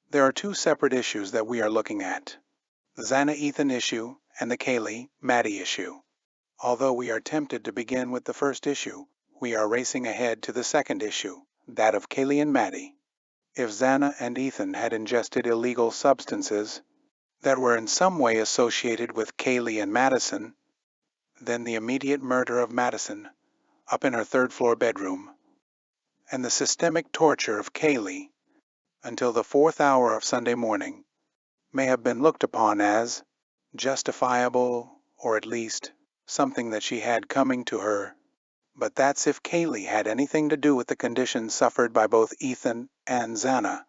There are two separate issues that we are looking at: the Xana-Ethan issue and the Kaylee-Maddie issue. Although we are tempted to begin with the first issue, we are racing ahead to the second issue, that of Kaylee and Maddie. If Xana and Ethan had ingested illegal substances that were in some way associated with Kaylee and Madison, then the immediate murder of Madison up in her third-floor bedroom, and the systemic torture of Kaylee until the 4th hour of Sunday morning may have been looked upon as justifiable, or at least something that she had coming to her. But that's if Kaylee had anything to do with the conditions suffered by both Ethan and Xana.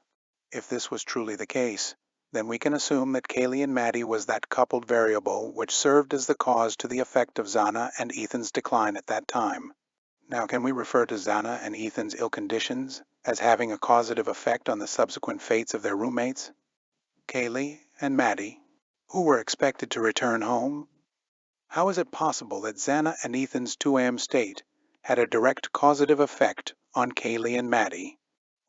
If this was truly the case, then we can assume that Kaylee and Maddie was that coupled variable which served as the cause to the effect of Xana and Ethan's decline at that time. Now, can we refer to Xana and Ethan's ill conditions as having a causative effect on the subsequent fates of their roommates, Kaylee and Maddie, who were expected to return home? How is it possible that Xana and Ethan's 2 a.m. state had a direct causative effect on Kaylee and Maddie?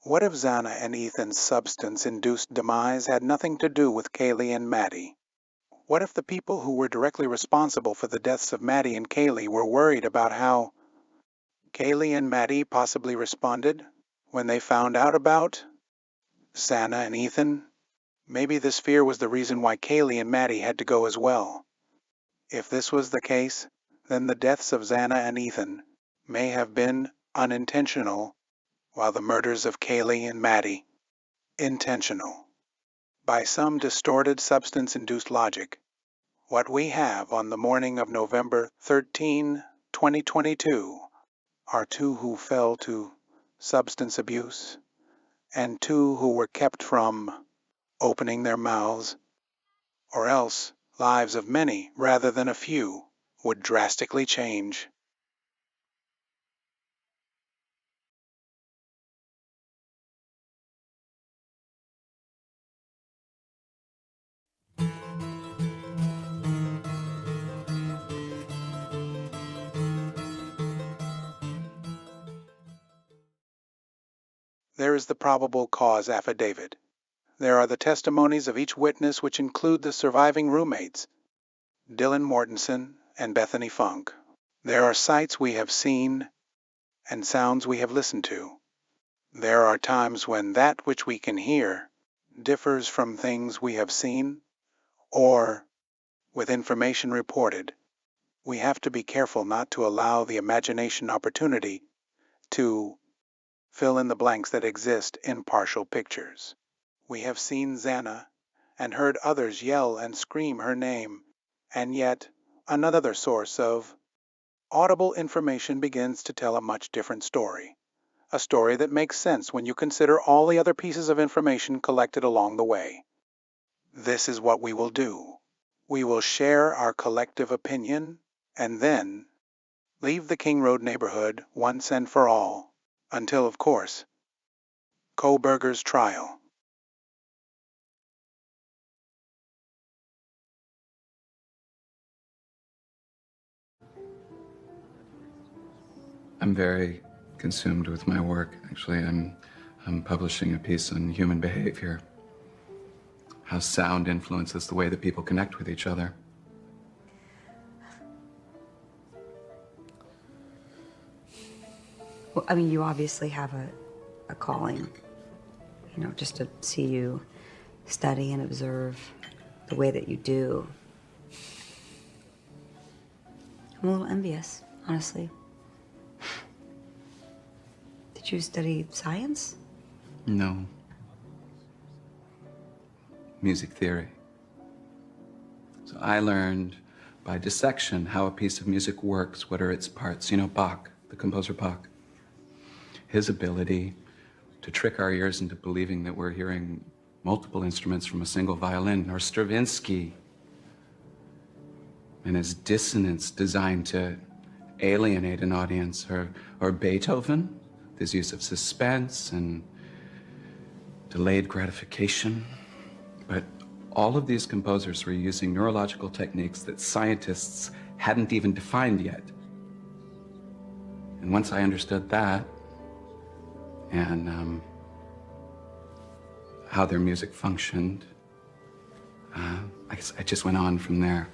What if Xana and Ethan's substance-induced demise had nothing to do with Kaylee and Maddie? What if the people who were directly responsible for the deaths of Maddie and Kaylee were worried about how Kaylee and Maddie possibly responded when they found out about Xana and Ethan? Maybe this fear was the reason why Kaylee and Maddie had to go as well. If this was the case, then the deaths of Xana and Ethan may have been unintentional, while the murders of Kaylee and Maddie intentional. By some distorted substance-induced logic, what we have on the morning of November 13, 2022 are 2 who fell to substance abuse and 2 who were kept from opening their mouths, or else lives of many rather than a few would drastically change. There is the probable cause affidavit. There are the testimonies of each witness, which include the surviving roommates, Dylan Mortensen and Bethany Funk. There are sights we have seen and sounds we have listened to. There are times when that which we can hear differs from things we have seen, or, with information reported, we have to be careful not to allow the imagination opportunity to fill in the blanks that exist in partial pictures. We have seen Xana and heard others yell and scream her name, and yet another source of audible information begins to tell a much different story, a story that makes sense when you consider all the other pieces of information collected along the way. This is what we will do. We will share our collective opinion and then leave the King Road neighborhood once and for all, until, of course, Kohberger's trial. I'm very consumed with my work. Actually, I'm publishing a piece on human behavior, how sound influences the way that people connect with each other. Well, I mean, you obviously have a calling, you know, just to see you study and observe the way that you do. I'm a little envious, honestly. Did you study science? No. Music theory. So I learned by dissection how a piece of music works, what are its parts. You know, Bach, the composer Bach. His ability to trick our ears into believing that we're hearing multiple instruments from a single violin, or Stravinsky and his dissonance designed to alienate an audience, or Beethoven, his use of suspense and delayed gratification. But all of these composers were using neurological techniques that scientists hadn't even defined yet. And once I understood that, and how how their music functioned. I guess I just went on from there.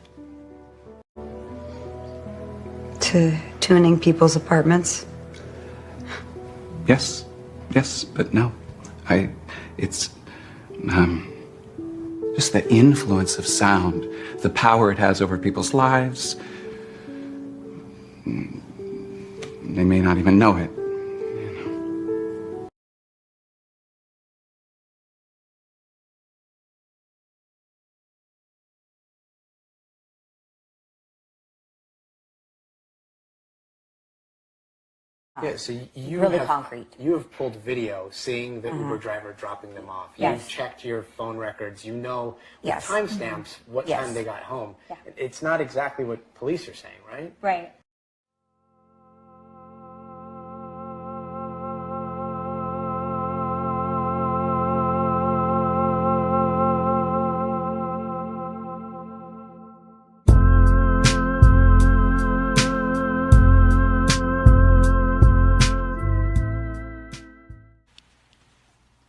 To tuning people's apartments? Yes, but no. It's just the influence of sound, the power it has over people's lives. They may not even know it. Yeah, so you really have, concrete. You have pulled video seeing the Uber driver dropping them off. Yes. You've checked your phone records. You know with Yes. timestamps what Yes. time they got home. Yeah. It's not exactly what police are saying, right? Right.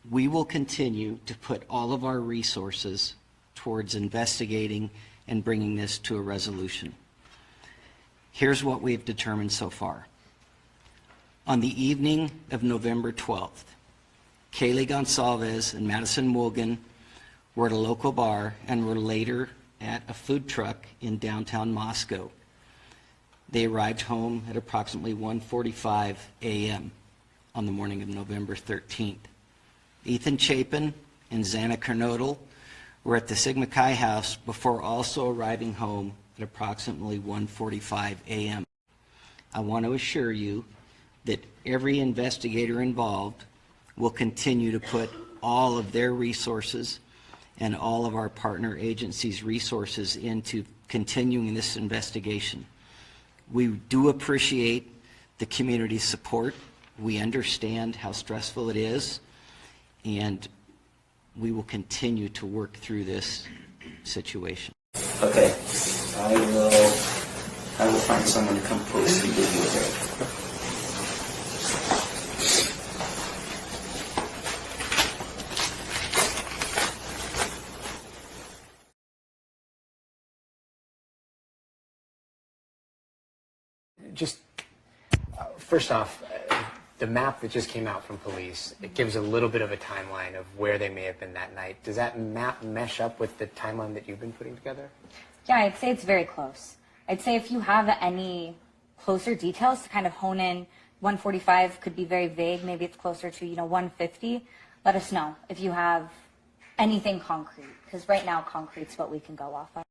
We will continue to put all of our resources towards investigating and bringing this to a resolution. Here's what we've determined so far. On the evening of November 12th, Kaylee Gonsalves and Madison Wogan were at a local bar and were later at a food truck in downtown Moscow. They arrived home at approximately 1:45 a.m. on the morning of November 13th. Ethan Chapin and Xana Kernodle were at the Sigma Chi house before also arriving home at approximately 1:45 a.m. I want to assure you that every investigator involved will continue to put all of their resources and all of our partner agencies' resources into continuing this investigation. We do appreciate the community's support. We understand how stressful it is, and we will continue to work through this situation. Okay, I will find someone to come post the video there. Just first off, the map that just came out from police, it gives a little bit of a timeline of where they may have been that night. Does that map mesh up with the timeline that you've been putting together? Yeah, I'd say it's very close. I'd say if you have any closer details to kind of hone in, 145 could be very vague. Maybe it's closer to, 150. Let us know if you have anything concrete, because right now concrete's what we can go off of.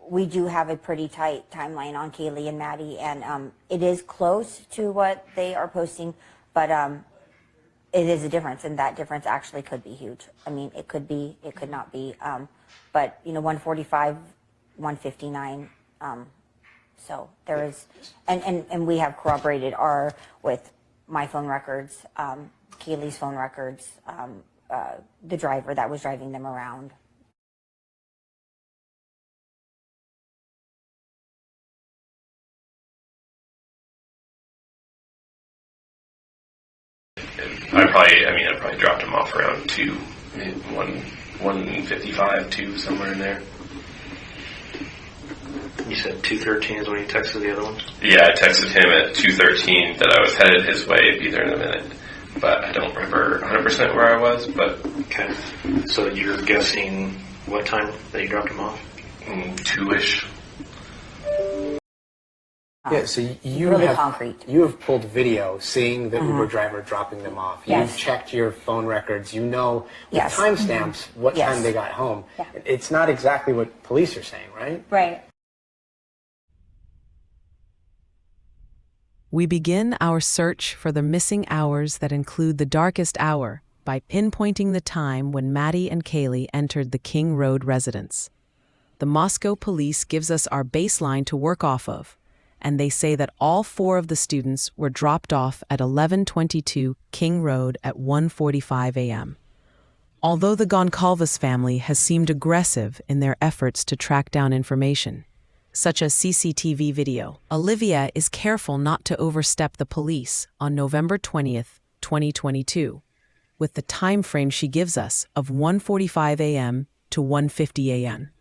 We do have a pretty tight timeline on Kaylee and Maddie, and it is close to what they are posting, but it is a difference, and that difference actually could be huge. I mean, it could be, it could not be, but 145, 159. So there is, and we have corroborated with my phone records, Kaylee's phone records, the driver that was driving them around. I probably dropped him off around 1:55, 2, somewhere in there. You said 2:13 is when you texted the other one? Yeah, I texted him at 2:13 that I was headed his way, be there in a minute. But I don't remember 100% where I was, but... Okay. So you're guessing what time that you dropped him off? 2-ish. Yeah, so you really have concrete. You have pulled video seeing the Uber driver dropping them off. Yes. You've checked your phone records. You know with Yes. timestamps what Yes. time they got home. Yeah. It's not exactly what police are saying, right? Right. We begin our search for the missing hours that include the darkest hour by pinpointing the time when Maddie and Kaylee entered the King Road residence. The Moscow police gives us our baseline to work off of, and they say that all 4 of the students were dropped off at 1122 King Road at 1:45 a.m. Although the Goncalves family has seemed aggressive in their efforts to track down information, such as CCTV video. Olivia is careful not to overstep the police on November 20th, 2022, with the time frame she gives us of 1:45 a.m. to 1:50 a.m.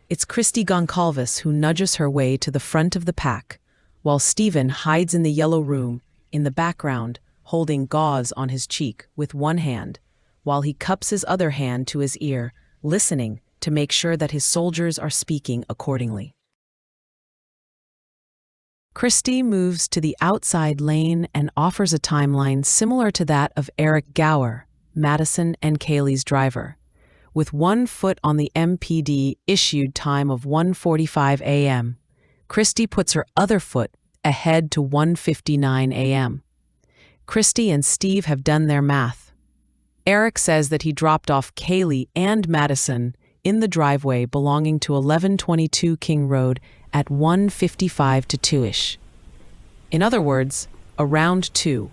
It's Christy Goncalves who nudges her way to the front of the pack, while Stephen hides in the yellow room in the background, holding gauze on his cheek with one hand, while he cups his other hand to his ear, listening to make sure that his soldiers are speaking accordingly. Christy moves to the outside lane and offers a timeline similar to that of Eric Gower, Madison and Kaylee's driver, with 1 foot on the MPD issued time of 1:45 a.m. Christy puts her other foot ahead to 1:59 a.m. Christy and Steve have done their math. Eric says that he dropped off Kaylee and Madison in the driveway belonging to 1122 King Road at 1:55 to 2-ish. In other words, around 2.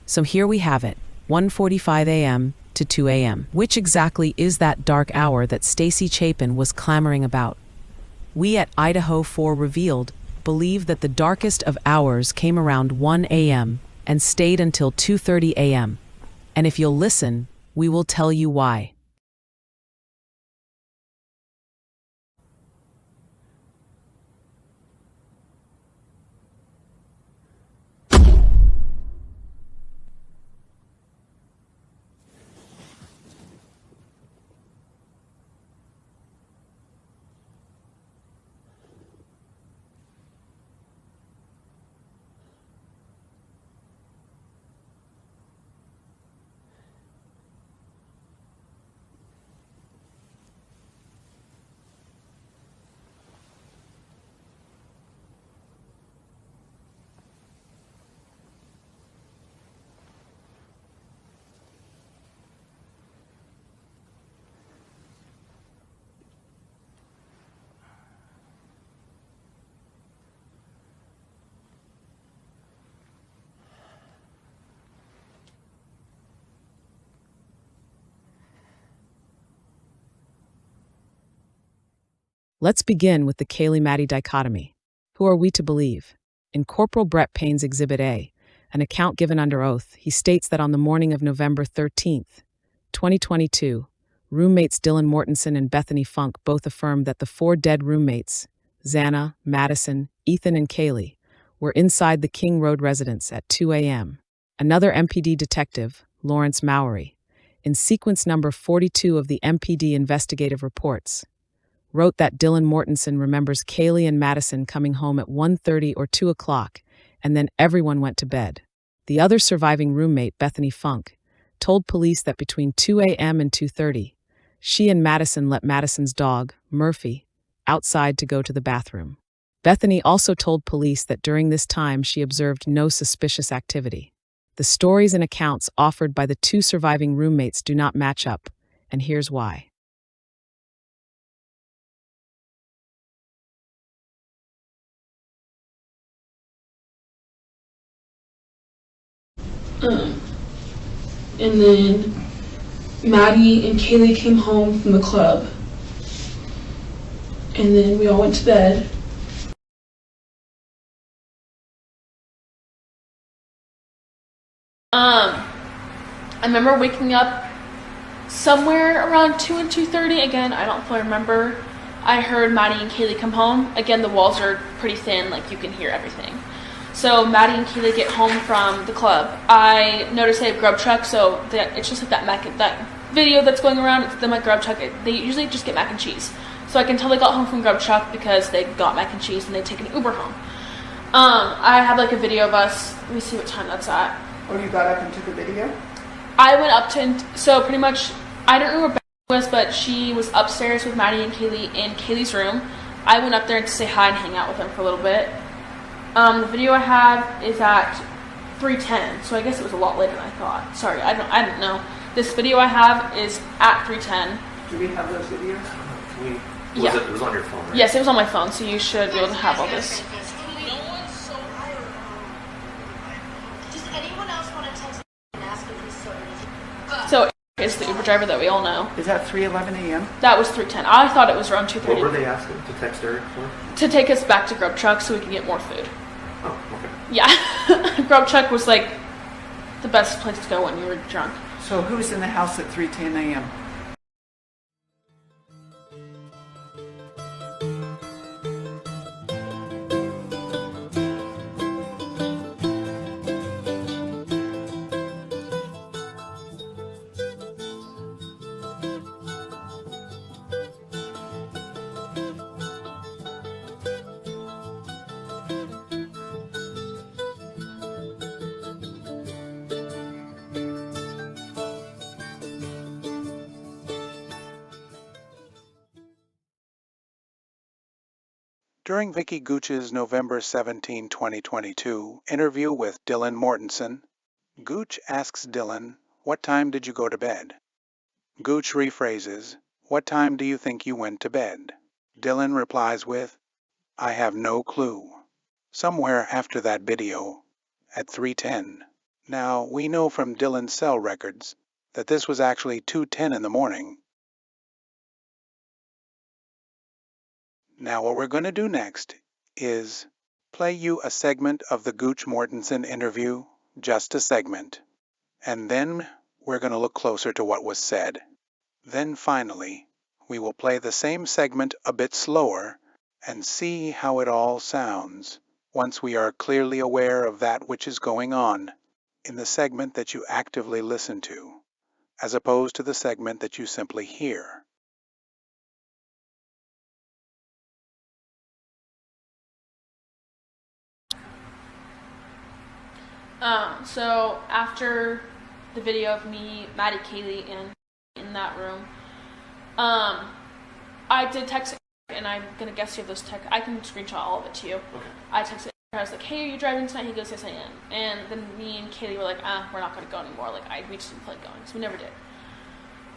So here we have it, 1:45 a.m. to 2 a.m. Which exactly is that dark hour that Stacy Chapin was clamoring about? We at Idaho 4 Revealed believe that the darkest of hours came around 1 a.m. and stayed until 2:30 a.m. And if you'll listen, we will tell you why. Let's begin with the Kaylee-Maddie dichotomy. Who are we to believe? In Corporal Brett Payne's Exhibit A, an account given under oath, he states that on the morning of November 13th, 2022, roommates Dylan Mortensen and Bethany Funk both affirmed that the 4 dead roommates, Xana, Madison, Ethan, and Kaylee, were inside the King Road residence at 2 a.m. Another MPD detective, Lawrence Mowry, in sequence number 42 of the MPD investigative reports, wrote that Dylan Mortensen remembers Kaylee and Madison coming home at 1:30 or 2 o'clock, and then everyone went to bed. The other surviving roommate, Bethany Funk, told police that between 2 a.m. and 2:30, she and Madison let Madison's dog, Murphy, outside to go to the bathroom. Bethany also told police that during this time she observed no suspicious activity. The stories and accounts offered by the 2 surviving roommates do not match up, and here's why. And then Maddie and Kaylee came home from the club. And then we all went to bed. I remember waking up somewhere around 2 and 2:30. Again, I don't fully remember. I heard Maddie and Kaylee come home. Again, the walls are pretty thin, like you can hear everything. So Maddie and Kaylee get home from the club. I noticed they have grub truck, so it's just like that video that's going around. It's them at grub truck. They usually just get mac and cheese. So I can tell they got home from grub truck because they got mac and cheese and they take an Uber home. I have like a video of us. Let me see what time that's at. Oh, you got up and took a video? I went up to, so pretty much, I don't know where Beth was, but she was upstairs with Maddie and Kaylee in Kaylee's room. I went up there to say hi and hang out with them for a little bit. The video I have is at 3:10, so I guess it was a lot later than I thought. Sorry, I don't know. This video I have is at 3:10. Do we have those videos? Yeah. It was on your phone, right? Yes, it was on my phone, so you should be able to have all this. Does anyone else want to text and ask if he's so is the Uber driver that we all know. Is that 3:11 a.m.? That was 3:10. I thought it was around 2:30. What were they asking to text Eric for? To take us back to Grub Truck so we can get more food. Oh, okay. Yeah. Grub Truck was like the best place to go when you were drunk. So who's in the house at 3:10 a.m.? During Vicky Gooch's November 17, 2022 interview with Dylan Mortensen, Gooch asks Dylan, "What time did you go to bed?" Gooch rephrases, "What time do you think you went to bed?" Dylan replies with, "I have no clue." Somewhere after that video, at 3:10. Now, we know from Dylan's cell records that this was actually 2:10 in the morning. Now, what we're going to do next is play you a segment of the Gooch Mortensen interview, just a segment, and then we're going to look closer to what was said. Then finally, we will play the same segment a bit slower and see how it all sounds once we are clearly aware of that which is going on in the segment that you actively listen to, as opposed to the segment that you simply hear. So after the video of me, Maddie, Kaylee, and in that room, I did text, and I'm gonna guess you have those text. I can screenshot all of it to you. Okay. I texted. I was like, "Hey, are you driving tonight?" He goes, "Yes, I am." And then me and Kaylee were like, "We're not gonna go anymore." Like, we just didn't feel like going, so we never did.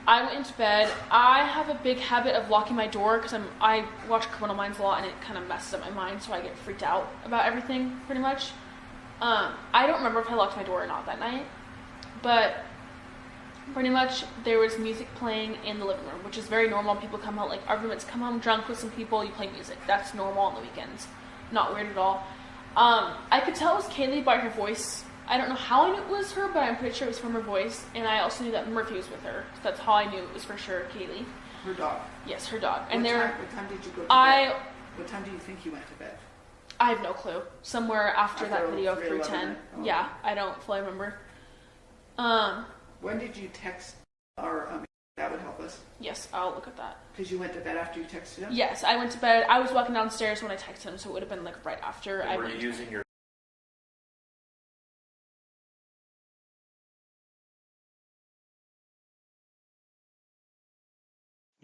I went into bed. I have a big habit of locking my door because I watch Criminal Minds a lot, and it kind of messes up my mind, so I get freaked out about everything pretty much. I don't remember if I locked my door or not that night, but pretty much there was music playing in the living room, which is very normal. People come out, like our roommates come home drunk with some people, you play music. That's normal on the weekends. Not weird at all. I could tell it was Kaylee by her voice. I don't know how I knew it was her, but I'm pretty sure it was from her voice, and I also knew that Murphy was with her. So that's how I knew it was for sure Kaylee. Her dog. Yes, her dog. And What time did you go to bed? What time do you think you went to bed? I have no clue. Somewhere after that video of 3:10. Oh. Yeah, I don't fully remember. When did you text our, that would help us? Yes, I'll look at that. Because you went to bed after you texted him? Yes, I went to bed. I was walking downstairs when I texted him, so it would have been like right after I Were went. you using your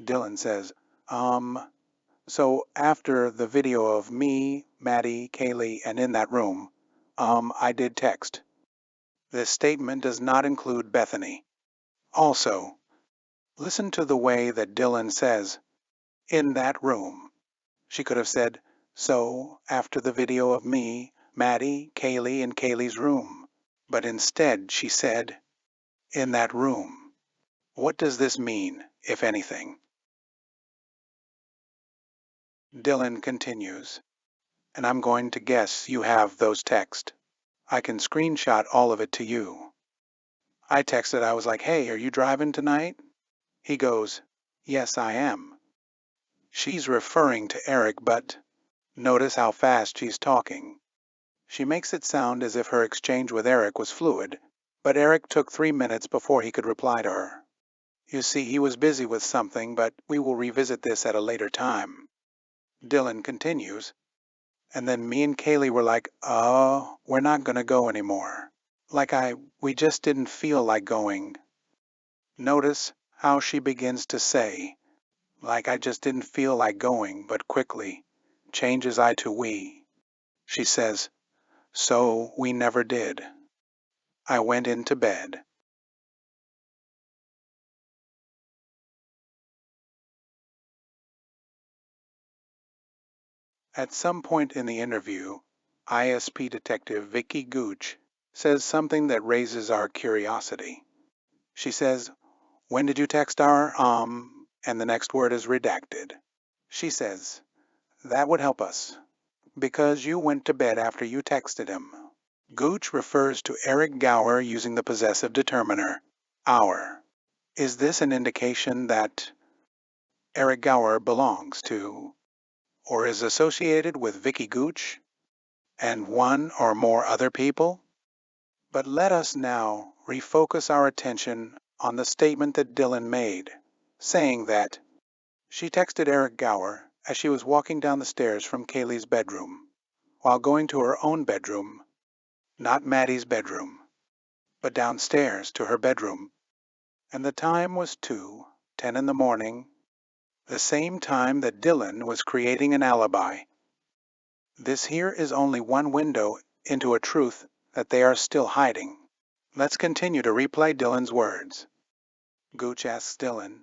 Dylan says, so after the video of me, Maddie, Kaylee, and in that room, I did text. This statement does not include Bethany. Also, listen to the way that Dylan says, in that room. She could have said, so after the video of me, Maddie, Kaylee, and Kaylee's room. But instead she said, in that room. What does this mean, if anything? Dylan continues, and I'm going to guess you have those texts. I can screenshot all of it to you. I texted, I was like, hey, are you driving tonight? He goes, yes, I am. She's referring to Eric, but notice how fast she's talking. She makes it sound as if her exchange with Eric was fluid, but Eric took 3 minutes before he could reply to her. You see, he was busy with something, but we will revisit this at a later time. Dylan continues, and then me and Kaylee were like, oh, we're not going to go anymore. We just didn't feel like going. Notice how she begins to say, like I just didn't feel like going, but quickly changes I to we. She says, so we never did. I went into bed. At some point in the interview, ISP Detective Vicky Gooch says something that raises our curiosity. She says, When did you text our, and the next word is redacted. She says, that would help us, because you went to bed after you texted him. Gooch refers to Eric Gower using the possessive determiner, our. Is this an indication that Eric Gower belongs to, or is associated with Vicky Gooch and one or more other people? But let us now refocus our attention on the statement that Dylan made, saying that she texted Eric Gower as she was walking down the stairs from Kaylee's bedroom, while going to her own bedroom, not Maddie's bedroom, but downstairs to her bedroom, and the time was 2:10 in the morning, the same time that Dylan was creating an alibi. This here is only one window into a truth that they are still hiding. Let's continue to replay Dylan's words. Gooch asks Dylan,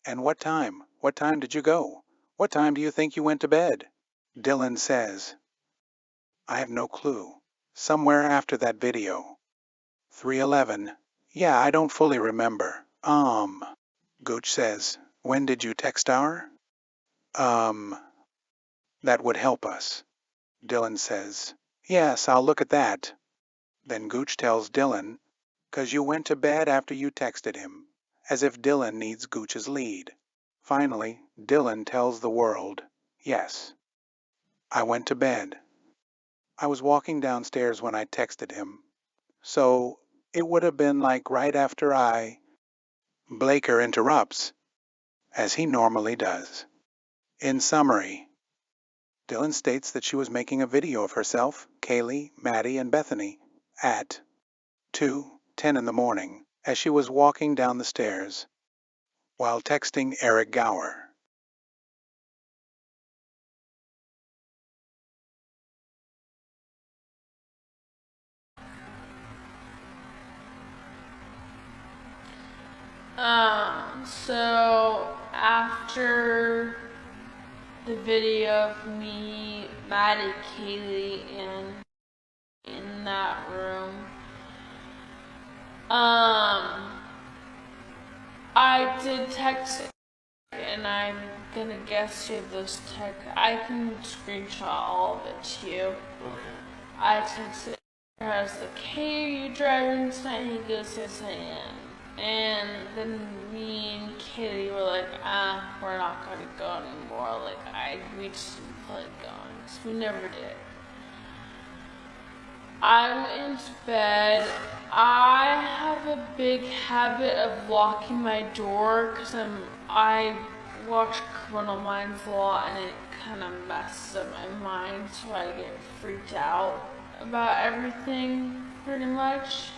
and what time? What time did you go? What time do you think you went to bed? Dylan says, I have no clue. Somewhere after that video. 3:11. Yeah, I don't fully remember. Gooch says, when did you text our? That would help us. Dylan says, yes, I'll look at that. Then Gooch tells Dylan, 'cause you went to bed after you texted him, as if Dylan needs Gooch's lead. Finally, Dylan tells the world, yes, I went to bed. I was walking downstairs when I texted him, so it would have been like right after I... Blaker interrupts, as he normally does. In summary, Dylan states that she was making a video of herself, Kaylee, Maddie, and Bethany at 2:10 in the morning as she was walking down the stairs while texting Eric Gower. So after the video of me, Maddie, Kaylee, and in that room, I did text it, and I'm gonna guess you those text. I can screenshot all of it to you. Okay. I texted her, I was like, hey, are you driving tonight? He goes, yes, I am. And then me and Kitty were like, we're not gonna go anymore. Like, we just didn't feel like going, because we never did. I went into bed. I have a big habit of locking my door, because I watch Criminal Minds a lot, and it kind of messes up my mind, so I get freaked out about everything, pretty much.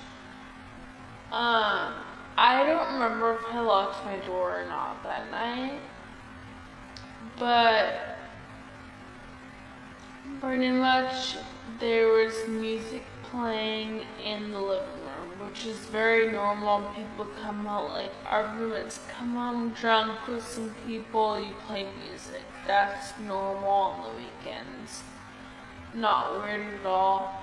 I don't remember if I locked my door or not that night, but pretty much there was music playing in the living room, which is very normal. People come out, like arguments come home drunk with some people, you play music. That's normal on the weekends. Not weird at all.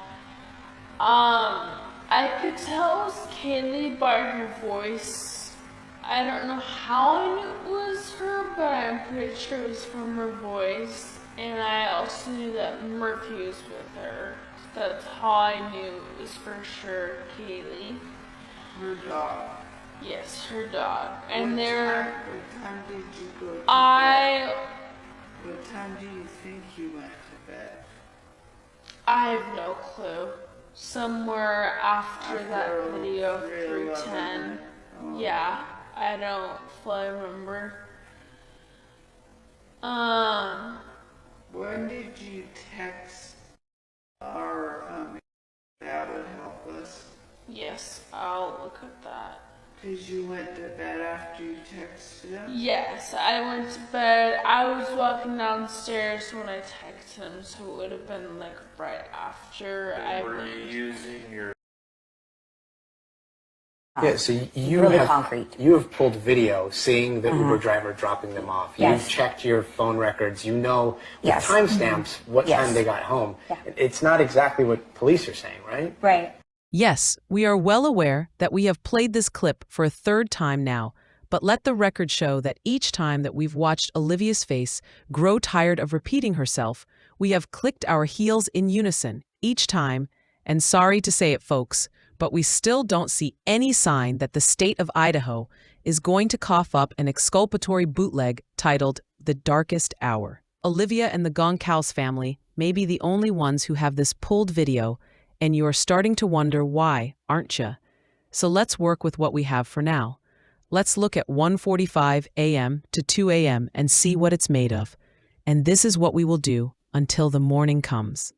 I could tell it was Kaylee by her voice. I don't know how I knew it was her, but I'm pretty sure it was from her voice. And I also knew that Murphy was with her. That's how I knew it was for sure Kaylee. Her dog. Yes, her dog. And there, What time did you go to bed? What time do you think you went to bed? I have no clue. Somewhere after that video of 3:10. Yeah, I don't fully remember. When did you text our, that would help us? Yes, I'll look at that. Because you went to bed after you texted him? Yes, I went to bed. I was walking downstairs when I texted him, so it would have been like right after I Were went. you using your... Yeah, so you really have concrete. You have pulled video seeing the Uber driver dropping them off. Yes. You've checked your phone records. You know with Yes. timestamps what Yes. time they got home. Yeah. It's not exactly what police are saying, right? Right. Yes, we are well aware that we have played this clip for a third time now, But let the record show that each time that we've watched Olivia's face grow tired of repeating herself, we have clicked our heels in unison each time, and sorry to say it, folks, but we still don't see any sign that the state of Idaho is going to cough up an exculpatory bootleg titled The Darkest Hour. Olivia and the Goncalves family may be the only ones who have this pulled video, and you're starting to wonder why, aren't you? So let's work with what we have for now. Let's look at 1:45 a.m. to 2 a.m. and see what it's made of. And this is what we will do until the morning comes.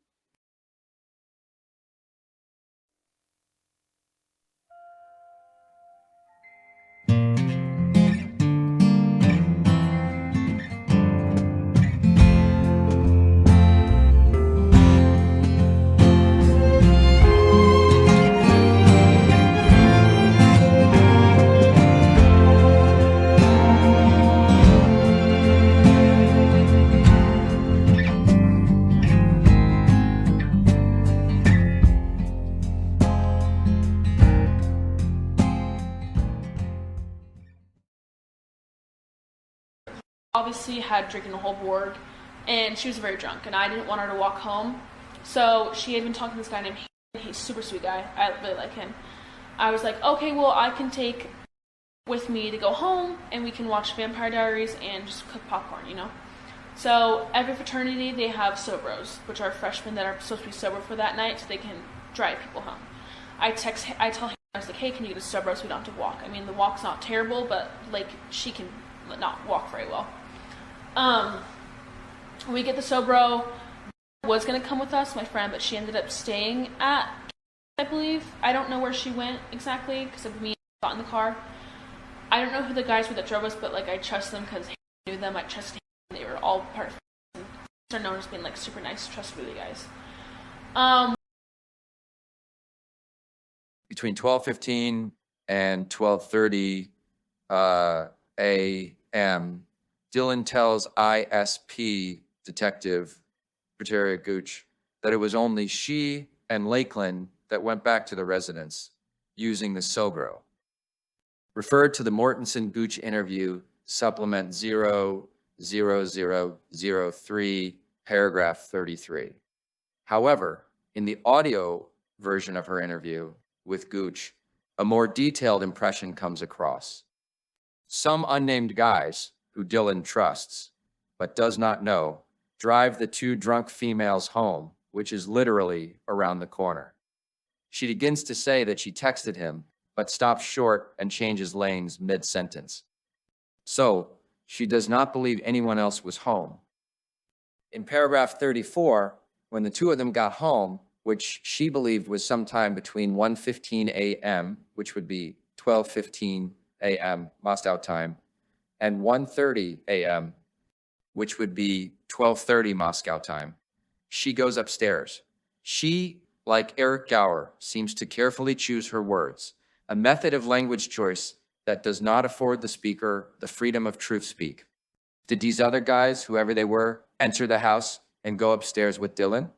Obviously had drinking the whole board, and she was very drunk, and I didn't want her to walk home. So she had been talking to this guy named Hayden. He's a super sweet guy. I really like him. I was like, okay, well, I can take with me to go home, and we can watch Vampire Diaries and just cook popcorn, you know? So every fraternity, they have sobros, which are freshmen that are supposed to be sober for that night so they can drive people home. I tell him, I was like, hey, can you get a sobro so we don't have to walk? I mean, the walk's not terrible, but, like, she can not walk very well. We get the sobro. Was going to come with us, my friend, but she ended up staying at, I believe. I don't know where she went exactly because of me got in the car. I don't know who the guys were that drove us, but like I trust them because I knew them. I trusted them. They were all part of it. They're known as being like super nice, trustworthy guys. Between 12:15 and 12:30 a.m., Dylan tells ISP detective Viteria Gooch that it was only she and Lakeland that went back to the residence using the Sobro. Referred to the Mortensen Gooch interview, supplement 00003, paragraph 33. However, in the audio version of her interview with Gooch, a more detailed impression comes across. Some unnamed guys who Dylan trusts, but does not know, drive the two drunk females home, which is literally around the corner. She begins to say that she texted him, but stops short and changes lanes mid-sentence. So, she does not believe anyone else was home. In paragraph 34, when the two of them got home, which she believed was sometime between 1:15 a.m., which would be 12:15 a.m. Moscow time, and 1:30 a.m., which would be 12:30 Moscow time, she goes upstairs. She, like Eric Gower, seems to carefully choose her words, a method of language choice that does not afford the speaker the freedom of truth speak. Did these other guys, whoever they were, enter the house and go upstairs with Dylan?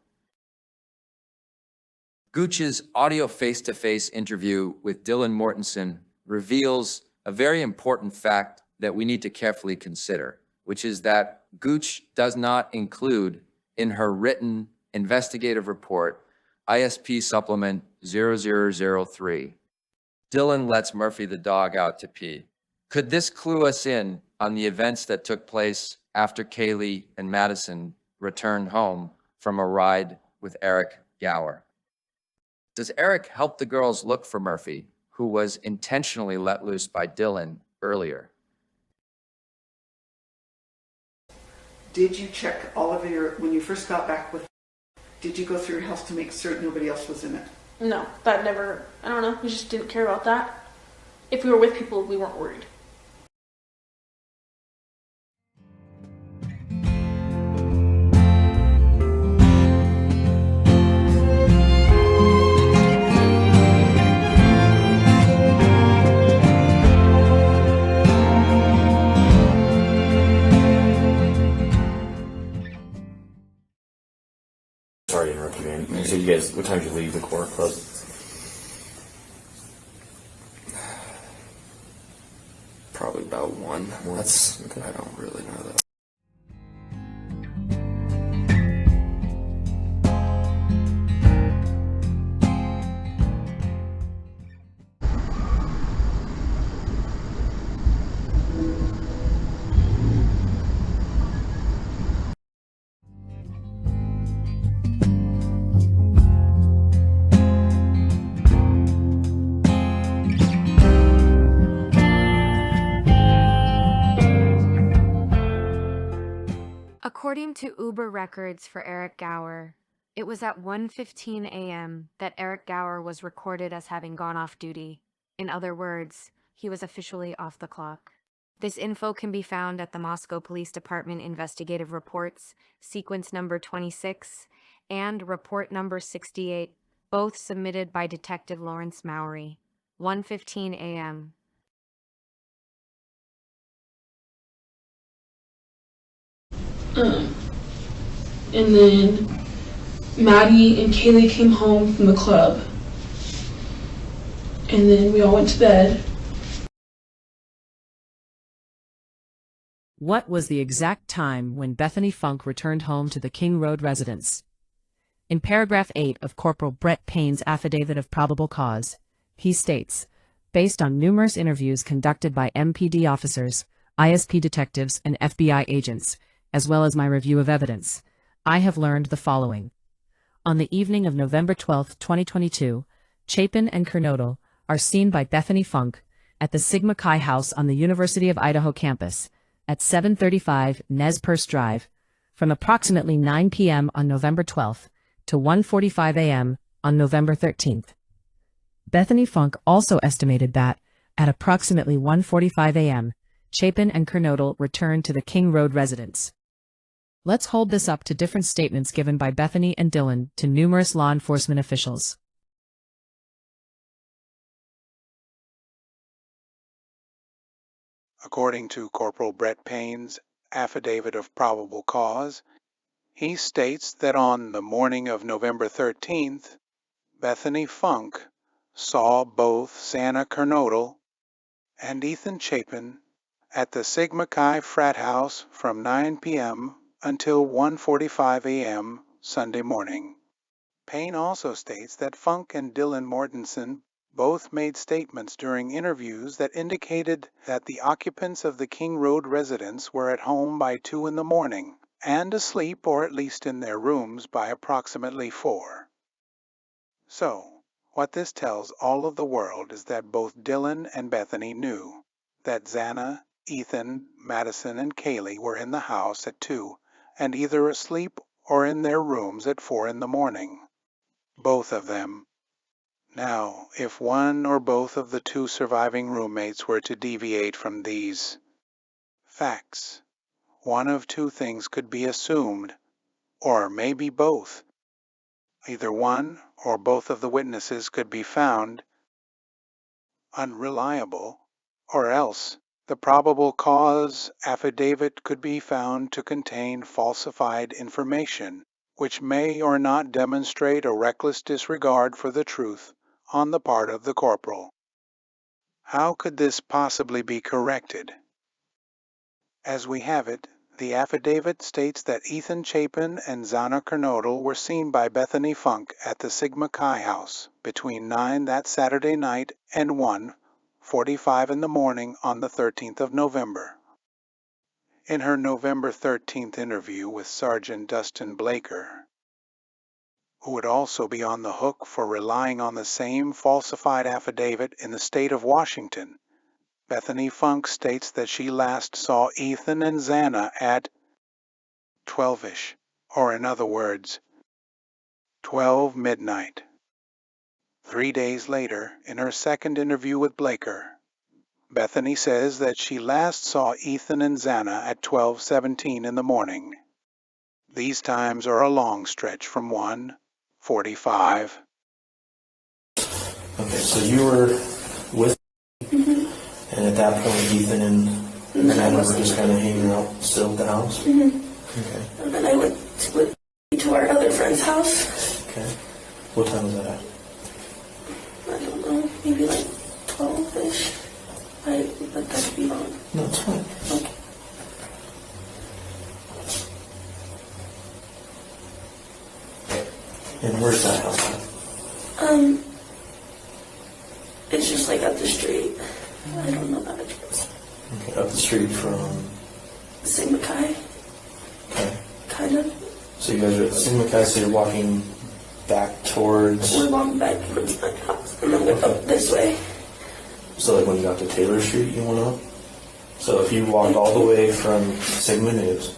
Gooch's audio face-to-face interview with Dylan Mortensen reveals a very important fact that we need to carefully consider, which is that Gooch does not include in her written investigative report ISP supplement 0003. Dylan lets Murphy the dog out to pee. Could this clue us in on the events that took place after Kaylee and Madison returned home from a ride with Eric Gower? Does Eric help the girls look for Murphy, who was intentionally let loose by Dylan earlier? Did you check all of when you first got back with, did you go through your house to make certain nobody else was in it? No, that never, I don't know, we just didn't care about that. If we were with people, we weren't worried. Sorry to interrupt you, man. So you guys, what time did you leave the core club? Probably I don't really know that. According to Uber records for Eric Gower, it was at 1:15 a.m. that Eric Gower was recorded as having gone off duty. In other words, he was officially off the clock. This info can be found at the Moscow Police Department Investigative Reports, sequence number 26, and report number 68, both submitted by Detective Lawrence Mowry. 1:15 a.m. And then Maddie and Kaylee came home from the club. And then we all went to bed. What was the exact time when Bethany Funk returned home to the King Road residence? In paragraph 8 of Corporal Brett Payne's affidavit of probable cause, he states, based on numerous interviews conducted by MPD officers, ISP detectives, and FBI agents, as well as my review of evidence, I have learned the following. On the evening of November 12, 2022, Chapin and Kernodle are seen by Bethany Funk at the Sigma Chi house on the University of Idaho campus at 735 Nez Perce Drive from approximately 9 p.m. on November 12th to 1:45 a.m. on November 13th. Bethany Funk also estimated that, at approximately 1:45 a.m., Chapin and Kernodle returned to the King Road residence. Let's hold this up to different statements given by Bethany and Dylan to numerous law enforcement officials. According to Corporal Brett Payne's affidavit of probable cause, he states that on the morning of November 13th, Bethany Funk saw both Xana Kernodle and Ethan Chapin at the Sigma Chi frat house from 9 p.m. until 1:45 a.m. Sunday morning. Payne also states that Funk and Dylan Mortensen both made statements during interviews that indicated that the occupants of the King Road residence were at home by 2 in the morning and asleep or at least in their rooms by approximately 4. So, what this tells all of the world is that both Dylan and Bethany knew that Xana, Ethan, Madison, and Kaylee were in the house at 2 and either asleep or in their rooms at 4 in the morning. Both of them. Now, if one or both of the 2 surviving roommates were to deviate from these facts, one of 2 things could be assumed, or maybe both. Either one or both of the witnesses could be found unreliable, or else the probable cause affidavit could be found to contain falsified information, which may or not demonstrate a reckless disregard for the truth on the part of the corporal. How could this possibly be corrected? As we have it, the affidavit states that Ethan Chapin and Xana Kernodle were seen by Bethany Funk at the Sigma Chi house between 9 that Saturday night and 1:45 in the morning on the 13th of November. In her November 13th interview with Sergeant Dustin Blaker, who would also be on the hook for relying on the same falsified affidavit in the state of Washington, Bethany Funk states that she last saw Ethan and Xana at 12-ish, or in other words, 12 midnight. 3 days later, in her second interview with Blaker, Bethany says that she last saw Ethan and Xana at 12:17 in the morning. These times are a long stretch from 1:45. Okay, so you were with, and at that point, Ethan and Xana were just kind of hanging out still at the house? Okay. And then I went to our other friend's house. Okay. What time was that at? I don't know, maybe like 12-ish. I let that be wrong. No, it's fine. Okay. And where's that house at? It's just like up the street. I don't know that address. Okay, up the street from... Sigma Chi, Okay. kind of. So you guys are at Sigma Chi, so you're walking back towards... We're walking back towards my house, and then we're up this way. So like when you got to Taylor Street, you went up? So if you walked all the way from Sigma News...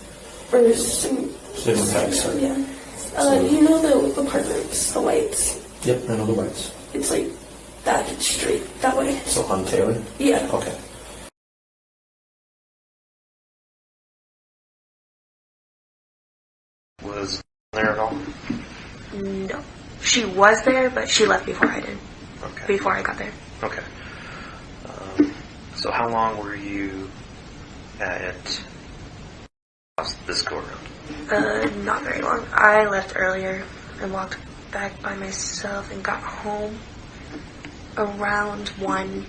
Or Sigma Chi, sorry. Yeah. You know the apartments, the whites? Yep, I know the whites. It's like that street, that way. So on Taylor? Yeah. Okay. Was there at all? No. She was there, but she left before I did. Okay. Before I got there. Okay. So how long were you at this go around? Not very long. I left earlier and walked back by myself and got home around 1-ish,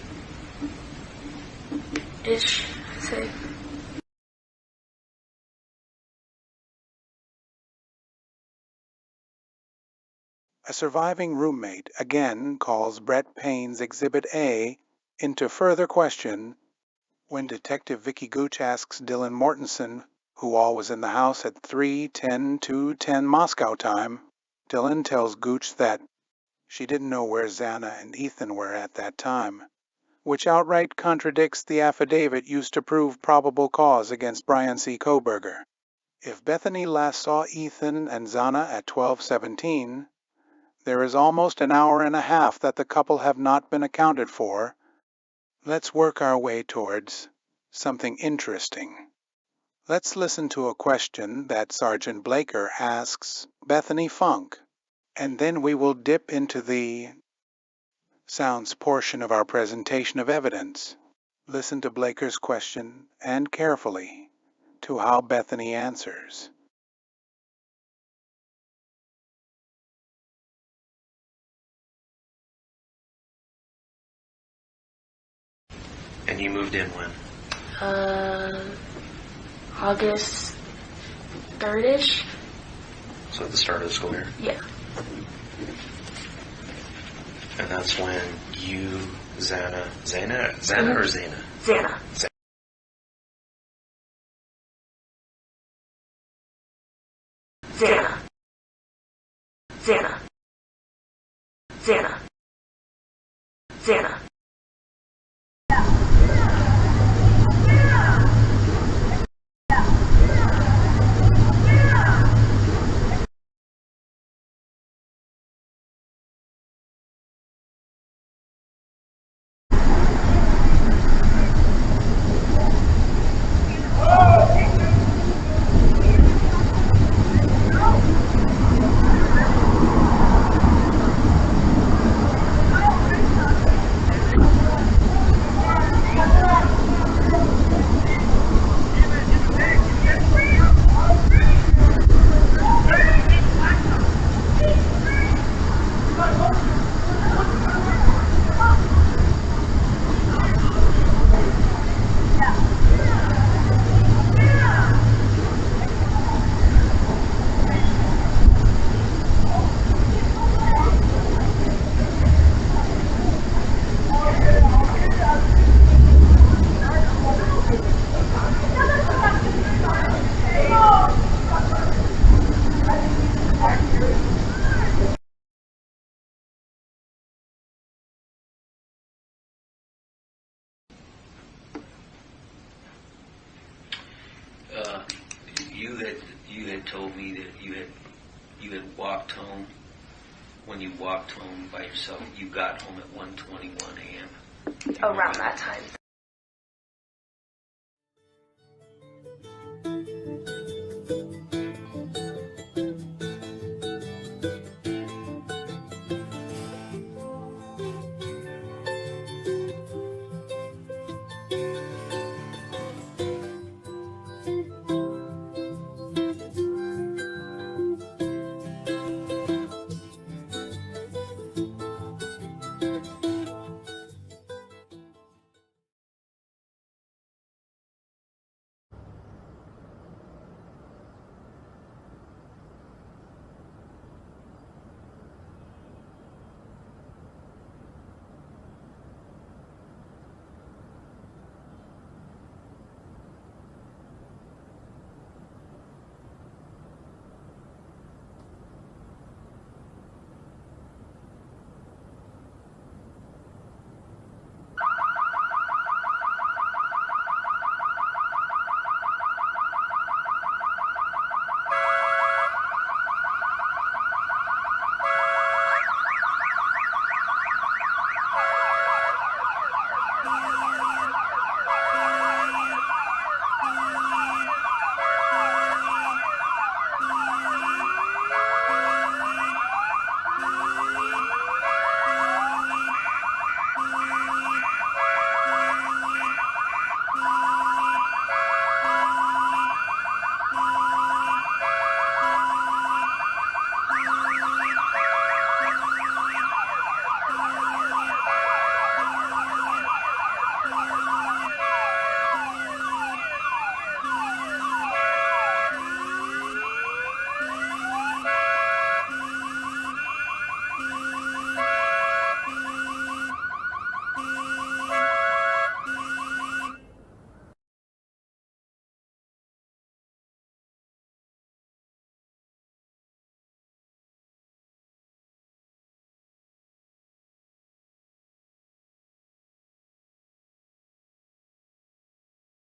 I'd say. A surviving roommate again calls Brett Payne's Exhibit A into further question when Detective Vicky Gooch asks Dylan Mortensen, who all was in the house at 3:10 Moscow time. Dylan tells Gooch that she didn't know where Xana and Ethan were at that time, which outright contradicts the affidavit used to prove probable cause against Brian C. Kohberger. If Bethany last saw Ethan and Xana at 12:17, there is almost an hour and a half that the couple have not been accounted for. Let's work our way towards something interesting. Let's listen to a question that Sergeant Blaker asks Bethany Funk, and then we will dip into the sounds portion of our presentation of evidence. Listen to Blaker's question and carefully to how Bethany answers. And you moved in when? August 3rd-ish? So at the start of the school year? Yeah. And that's when you, Xana or Xana? Xana. Xana. Xana. Xana. Xana. You had told me that you had walked home. When you walked home by yourself, you got home at 1:21 a.m. Around that time.